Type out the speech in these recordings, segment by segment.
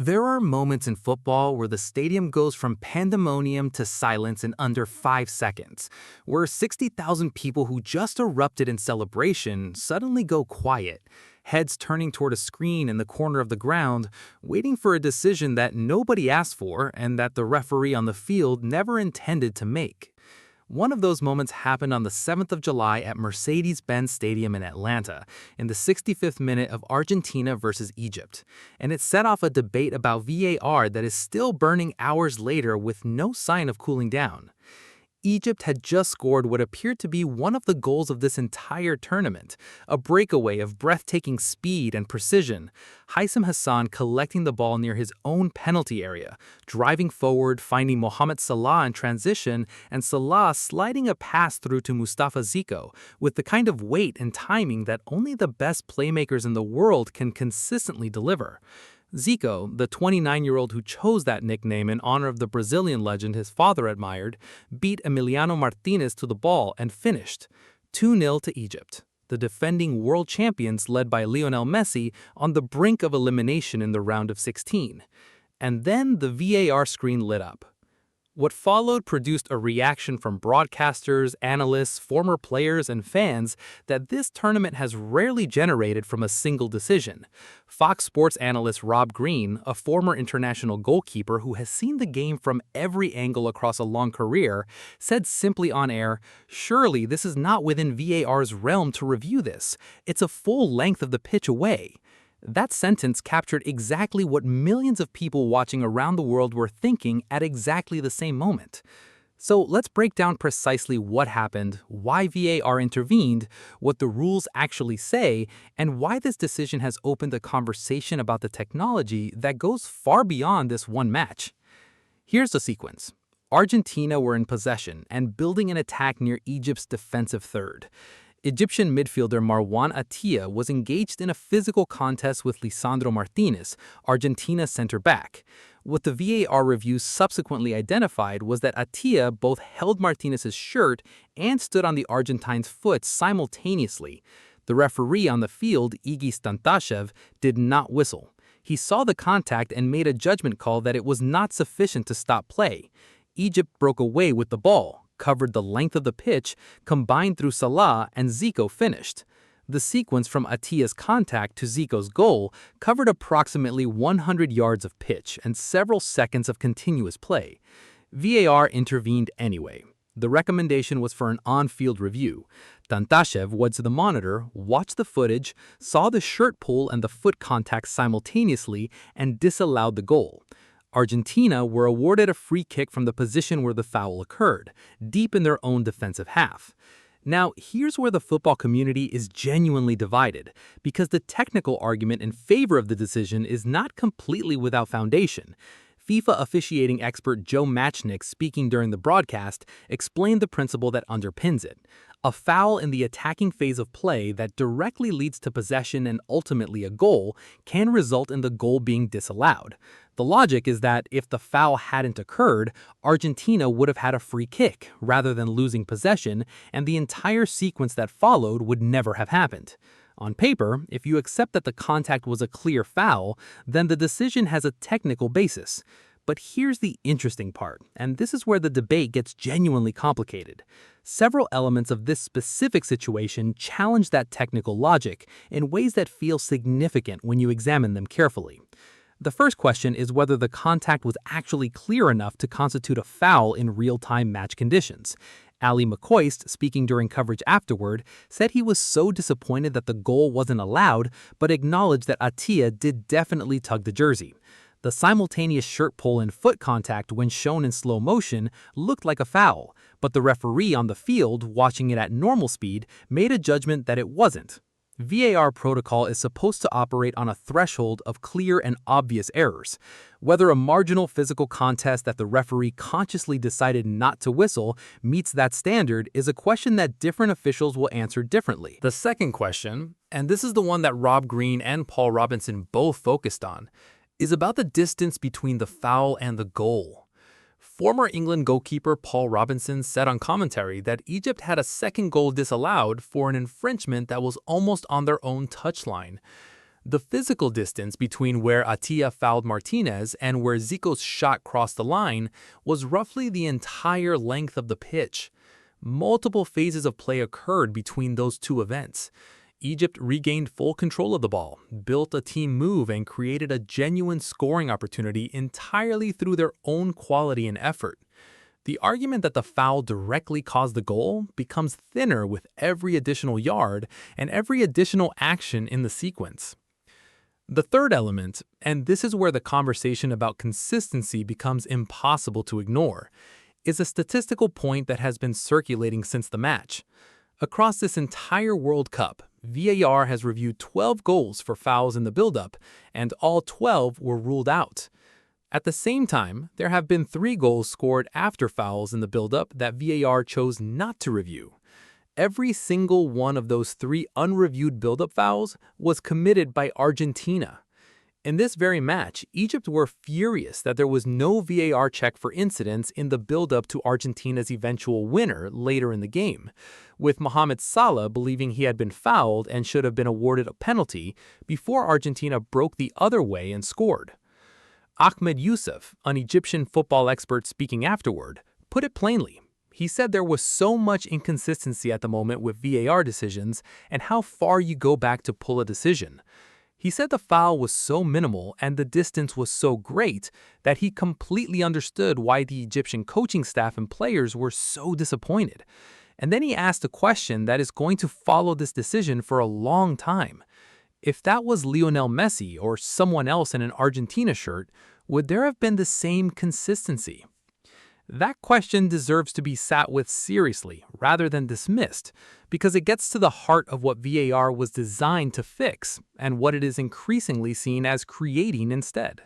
There are moments in football where the stadium goes from pandemonium to silence in under 5 seconds, where 60,000 people who just erupted in celebration suddenly go quiet, heads turning toward a screen in the corner of the ground, waiting for a decision that nobody asked for and that the referee on the field never intended to make. One of those moments happened on the 7th of July at Mercedes-Benz Stadium in Atlanta, in the 65th minute of Argentina versus Egypt, and it set off a debate about VAR that is still burning hours later with no sign of cooling down. Egypt had just scored what appeared to be one of the goals of this entire tournament, a breakaway of breathtaking speed and precision. Haitham Hassan collecting the ball near his own penalty area, driving forward, finding Mohamed Salah in transition, and Salah sliding a pass through to Mustafa Zico with the kind of weight and timing that only the best playmakers in the world can consistently deliver. Zico, the 29-year-old who chose that nickname in honor of the Brazilian legend his father admired, beat Emiliano Martinez to the ball and finished 2-0 to Egypt, the defending world champions led by Lionel Messi on the brink of elimination in the round of 16. And then the VAR screen lit up. What followed produced a reaction from broadcasters, analysts, former players, and fans that this tournament has rarely generated from a single decision. Fox Sports analyst Rob Green, a former international goalkeeper who has seen the game from every angle across a long career, said simply on air, "Surely this is not within VAR's realm to review this. It's a full length of the pitch away." That sentence captured exactly what millions of people watching around the world were thinking at exactly the same moment. So let's break down precisely what happened, why VAR intervened, what the rules actually say, and why this decision has opened a conversation about the technology that goes far beyond this one match. Here's the sequence. Argentina were in possession and building an attack near Egypt's defensive third. Egyptian midfielder Marwan Attia was engaged in a physical contest with Lisandro Martinez, Argentina's center-back. What the VAR review subsequently identified was that Attia both held Martinez's shirt and stood on the Argentine's foot simultaneously. The referee on the field, Iggy Stantashev, did not whistle. He saw the contact and made a judgment call that it was not sufficient to stop play. Egypt broke away with the ball, covered the length of the pitch, combined through Salah, and Zico finished. The sequence from Attia's contact to Zico's goal covered approximately 100 yards of pitch and several seconds of continuous play. VAR intervened anyway. The recommendation was for an on-field review. Tantashev went to the monitor, watched the footage, saw the shirt pull and the foot contact simultaneously, and disallowed the goal. Argentina were awarded a free kick from the position where the foul occurred, deep in their own defensive half. Now, here's where the football community is genuinely divided, because the technical argument in favor of the decision is not completely without foundation. FIFA officiating expert Joe Matchnick, speaking during the broadcast, explained the principle that underpins it. A foul in the attacking phase of play that directly leads to possession and ultimately a goal can result in the goal being disallowed. The logic is that if the foul hadn't occurred, Argentina would have had a free kick rather than losing possession, and the entire sequence that followed would never have happened. On paper, if you accept that the contact was a clear foul, then the decision has a technical basis. But here's the interesting part, and this is where the debate gets genuinely complicated. Several elements of this specific situation challenge that technical logic in ways that feel significant when you examine them carefully. The first question is whether the contact was actually clear enough to constitute a foul in real-time match conditions. Ali McCoist, speaking during coverage afterward, said he was so disappointed that the goal wasn't allowed, but acknowledged that Attia did definitely tug the jersey. The simultaneous shirt pull and foot contact when shown in slow motion looked like a foul, but the referee on the field, watching it at normal speed, made a judgment that it wasn't. VAR protocol is supposed to operate on a threshold of clear and obvious errors. Whether a marginal physical contest that the referee consciously decided not to whistle meets that standard is a question that different officials will answer differently. The second question, and this is the one that Rob Green and Paul Robinson both focused on, is about the distance between the foul and the goal. Former England goalkeeper Paul Robinson said on commentary that Egypt had a second goal disallowed for an infringement that was almost on their own touchline. The physical distance between where Atiya fouled Martinez and where Zico's shot crossed the line was roughly the entire length of the pitch. Multiple phases of play occurred between those two events. Egypt regained full control of the ball, built a team move, and created a genuine scoring opportunity entirely through their own quality and effort. The argument that the foul directly caused the goal becomes thinner with every additional yard and every additional action in the sequence. The third element, and this is where the conversation about consistency becomes impossible to ignore, is a statistical point that has been circulating since the match. Across this entire World Cup, VAR has reviewed 12 goals for fouls in the build-up, and all 12 were ruled out. At the same time, there have been 3 goals scored after fouls in the build-up that VAR chose not to review. Every single one of those 3 unreviewed build-up fouls was committed by Argentina. In this very match, Egypt were furious that there was no VAR check for incidents in the build-up to Argentina's eventual winner later in the game, with Mohamed Salah believing he had been fouled and should have been awarded a penalty before Argentina broke the other way and scored. Ahmed Youssef, an Egyptian football expert speaking afterward, put it plainly. He said there was so much inconsistency at the moment with VAR decisions and how far you go back to pull a decision. He said the foul was so minimal and the distance was so great that he completely understood why the Egyptian coaching staff and players were so disappointed. And then he asked a question that is going to follow this decision for a long time. If that was Lionel Messi or someone else in an Argentina shirt, would there have been the same consistency? That question deserves to be sat with seriously rather than dismissed, because it gets to the heart of what VAR was designed to fix and what it is increasingly seen as creating instead.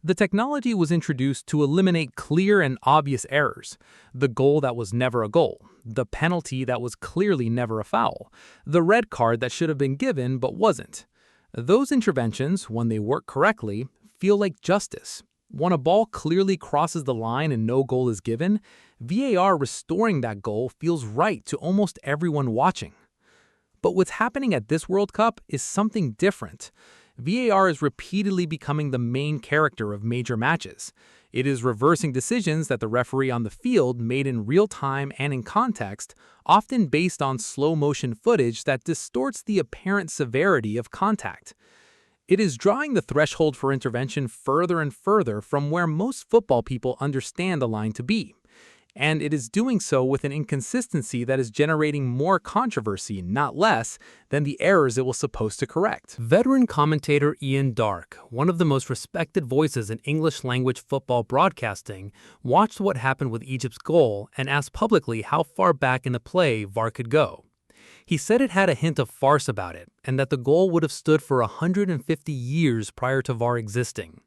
The technology was introduced to eliminate clear and obvious errors, the goal that was never a goal, the penalty that was clearly never a foul, the red card that should have been given but wasn't. Those interventions, when they work correctly, feel like justice. When a ball clearly crosses the line and no goal is given, VAR restoring that goal feels right to almost everyone watching. But what's happening at this World Cup is something different. VAR is repeatedly becoming the main character of major matches. It is reversing decisions that the referee on the field made in real time and in context, often based on slow-motion footage that distorts the apparent severity of contact. It is drawing the threshold for intervention further and further from where most football people understand the line to be. And it is doing so with an inconsistency that is generating more controversy, not less, than the errors it was supposed to correct. Veteran commentator Ian Darke, one of the most respected voices in English-language football broadcasting, watched what happened with Egypt's goal and asked publicly how far back in the play VAR could go. He said it had a hint of farce about it, and that the goal would have stood for 150 years prior to VAR existing.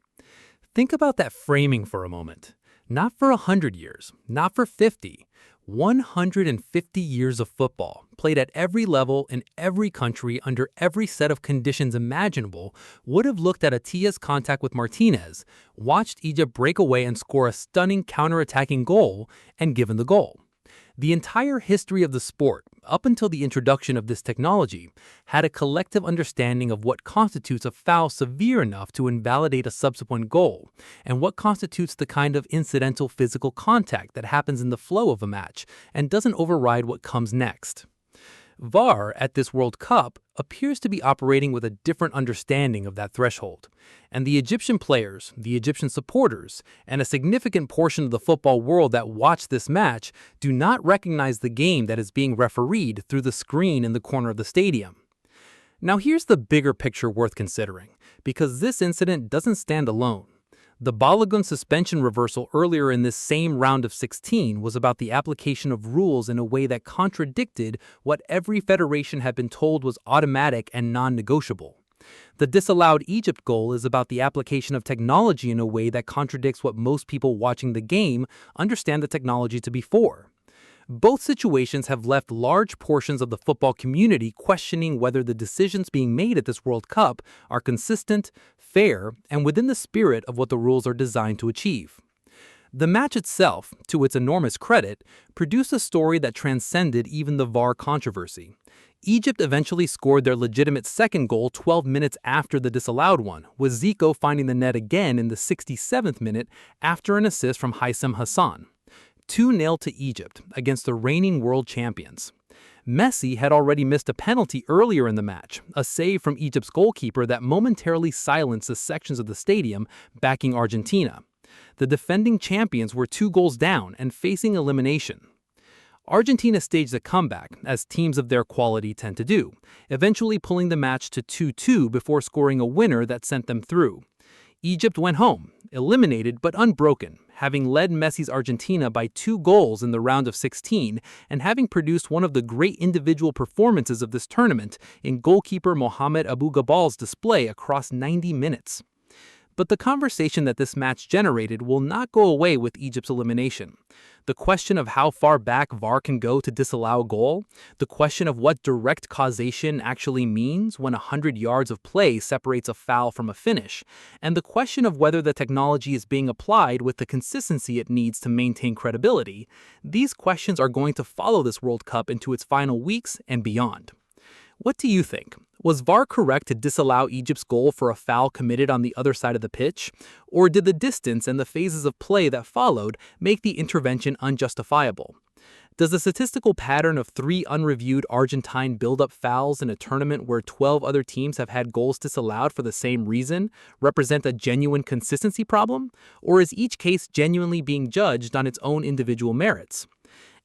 Think about that framing for a moment. Not for 100 years, not for 50, 150 years of football, played at every level in every country under every set of conditions imaginable, would have looked at Atiya's contact with Martinez, watched Egypt break away and score a stunning counter-attacking goal, and given the goal. The entire history of the sport, up until the introduction of this technology, had a collective understanding of what constitutes a foul severe enough to invalidate a subsequent goal, and what constitutes the kind of incidental physical contact that happens in the flow of a match and doesn't override what comes next. VAR at this World Cup appears to be operating with a different understanding of that threshold, and the Egyptian players, the Egyptian supporters, and a significant portion of the football world that watch this match do not recognize the game that is being refereed through the screen in the corner of the stadium. Now here's the bigger picture worth considering, because this incident doesn't stand alone. The Balogun suspension reversal earlier in this same round of 16 was about the application of rules in a way that contradicted what every federation had been told was automatic and non-negotiable. The disallowed Egypt goal is about the application of technology in a way that contradicts what most people watching the game understand the technology to be for. Both situations have left large portions of the football community questioning whether the decisions being made at this World Cup are consistent, fair, and within the spirit of what the rules are designed to achieve. The match itself, to its enormous credit, produced a story that transcended even the VAR controversy. Egypt eventually scored their legitimate second goal 12 minutes after the disallowed one, with Zico finding the net again in the 67th minute after an assist from Haitham Hassan. 2-0 to Egypt against the reigning world champions. Messi had already missed a penalty earlier in the match, a save from Egypt's goalkeeper that momentarily silenced the sections of the stadium backing Argentina. The defending champions were 2 goals down and facing elimination. Argentina staged a comeback, as teams of their quality tend to do, eventually pulling the match to 2-2 before scoring a winner that sent them through. Egypt went home, eliminated but unbroken, having led Messi's Argentina by 2 goals in the round of 16 and having produced one of the great individual performances of this tournament in goalkeeper Mohamed Abou Gabal's display across 90 minutes. But the conversation that this match generated will not go away with Egypt's elimination. The question of how far back VAR can go to disallow a goal, the question of what direct causation actually means when 100 yards of play separates a foul from a finish, and the question of whether the technology is being applied with the consistency it needs to maintain credibility, these questions are going to follow this World Cup into its final weeks and beyond. What do you think? Was VAR correct to disallow Egypt's goal for a foul committed on the other side of the pitch? Or did the distance and the phases of play that followed make the intervention unjustifiable? Does the statistical pattern of 3 unreviewed Argentine build-up fouls in a tournament where 12 other teams have had goals disallowed for the same reason represent a genuine consistency problem? Or is each case genuinely being judged on its own individual merits?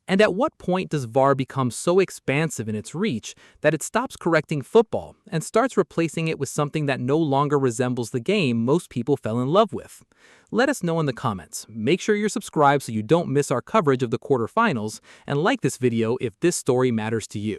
And at what point does VAR become so expansive in its reach that it stops correcting football and starts replacing it with something that no longer resembles the game most people fell in love with? Let us know in the comments. Make sure you're subscribed so you don't miss our coverage of the quarterfinals, and like this video if this story matters to you.